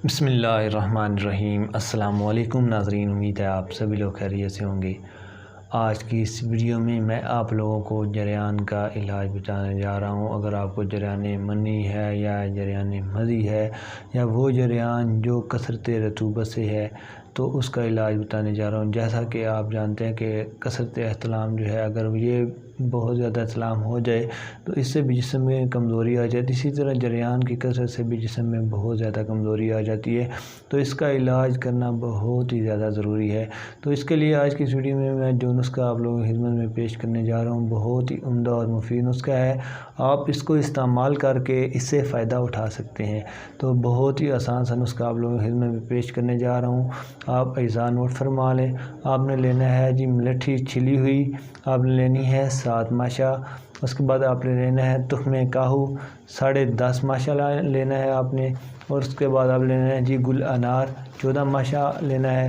بسم اللہ الرحمن الرحیم۔ السلام علیکم ناظرین، امید ہے آپ سبھی لوگ خیریت سے ہوں گے۔ آج کی اس ویڈیو میں آپ لوگوں کو جریان کا علاج بتانے جا رہا ہوں۔ اگر آپ کو جریان منی ہے یا جریان مضی ہے یا وہ جریان جو کثرت رطوبت سے ہے تو اس کا علاج بتانے جا رہا ہوں۔ جیسا کہ آپ جانتے ہیں کہ کثرت احتلام جو ہے، اگر یہ بہت زیادہ احتلام ہو جائے تو اس سے بھی جسم میں کمزوری آ جاتی ہے۔ اسی طرح جریان کی کثرت سے بھی جسم میں بہت زیادہ کمزوری آ جاتی ہے، تو اس کا علاج کرنا بہت ہی زیادہ ضروری ہے۔ تو اس کے لیے آج کی اس ویڈیو میں جو نسخہ آپ لوگوں کی خدمت میں پیش کرنے جا رہا ہوں، بہت ہی عمدہ اور مفید نسخہ ہے۔ آپ اس کو استعمال کر کے اس سے فائدہ اٹھا سکتے ہیں۔ تو بہت ہی آسان سا نسخہ آپ لوگوں کی خدمت میں پیش کرنے جا رہا ہوں۔ آپ اجزاء نوٹ فرما لیں۔ آپ نے لینا ہے ملٹھی چھلی ہوئی، آپ نے لینی ہے 7 ماشا۔ اس کے بعد آپ نے لینا ہے تخم کاہو 10.5 ماشا لینا ہے آپ نے۔ اور اس کے بعد آپ لینا ہے گل انار 14 ماشا لینا ہے۔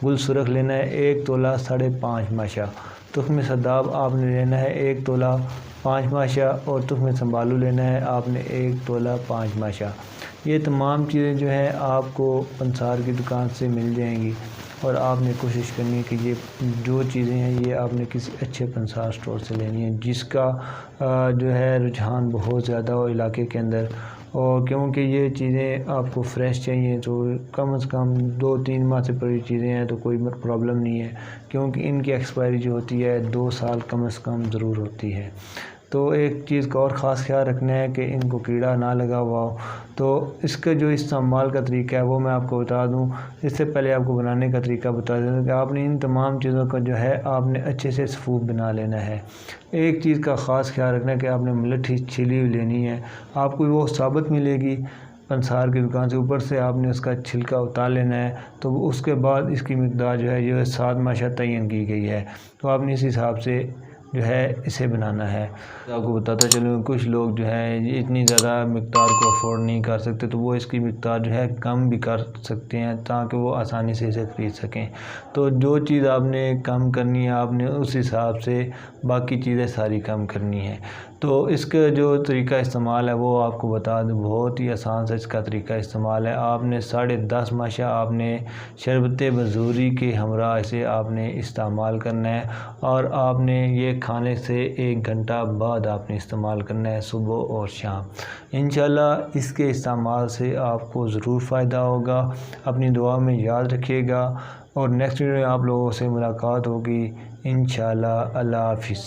گل سرخ لینا ہے 1 تولہ 5.5 ماشا۔ تخم سرداب آپ نے لینا ہے 1 تولہ 5 ماشا، اور تخم سنبھالو لینا ہے آپ نے 1 تولہ 5 ماشا۔ یہ تمام چیزیں جو ہیں آپ کو پنسار کی دکان سے مل جائیں گی، اور آپ نے کوشش کرنی ہے کہ یہ جو چیزیں ہیں یہ آپ نے کسی اچھے پنسار سٹور سے لینی ہے، جس کا جو ہے رجحان بہت زیادہ ہو علاقے کے اندر۔ اور کیونکہ یہ چیزیں آپ کو فریش چاہیے، تو کم از کم 2-3 ماہ سے پڑی چیزیں ہیں تو کوئی پرابلم نہیں ہے، کیونکہ ان کی ایکسپائری جو ہوتی ہے 2 سال کم از کم ضرور ہوتی ہے۔ تو ایک چیز کا اور خاص خیال رکھنا ہے کہ ان کو کیڑا نہ لگا ہوا ہو۔ تو اس کا جو استعمال کا طریقہ ہے وہ میں آپ کو بتا دوں۔ اس سے پہلے آپ کو بنانے کا طریقہ بتا دوں کہ آپ نے ان تمام چیزوں کا جو ہے آپ نے اچھے سے صفوف بنا لینا ہے۔ ایک چیز کا خاص خیال رکھنا ہے کہ آپ نے ملٹھی چھلی ہوئی لینی ہے۔ آپ کو وہ ثابت ملے گی پنسار کی دکان سے، اوپر سے آپ نے اس کا چھلکا اتار لینا ہے۔ تو اس کے بعد اس کی مقدار جو ہے 7 ماشا تعین کی گئی ہے، تو آپ نے اس حساب سے جو ہے اسے بنانا ہے۔ آپ کو بتاتا چلوں، کچھ لوگ جو ہے اتنی زیادہ مقدار کو افورڈ نہیں کر سکتے، تو وہ اس کی مقدار جو ہے کم بھی کر سکتے ہیں تاکہ وہ آسانی سے اسے خرید سکیں۔ تو جو چیز آپ نے کم کرنی ہے آپ نے اس حساب سے باقی چیزیں ساری کم کرنی ہیں۔ تو اس کا جو طریقہ استعمال ہے وہ آپ کو بتا دوں، بہت ہی آسان سے اس کا طریقہ استعمال ہے۔ آپ نے 10.5 ماشا آپ نے شربت بزوری کے ہمراہ سے آپ نے استعمال کرنا ہے، اور آپ نے یہ کھانے سے 1 گھنٹہ بعد آپ نے استعمال کرنا ہے، صبح اور شام۔ انشاءاللہ اس کے استعمال سے آپ کو ضرور فائدہ ہوگا۔ اپنی دعا میں یاد رکھیے گا، اور نیکسٹ ویڈیو میں آپ لوگوں سے ملاقات ہوگی انشاءاللہ۔ اللہ حافظ۔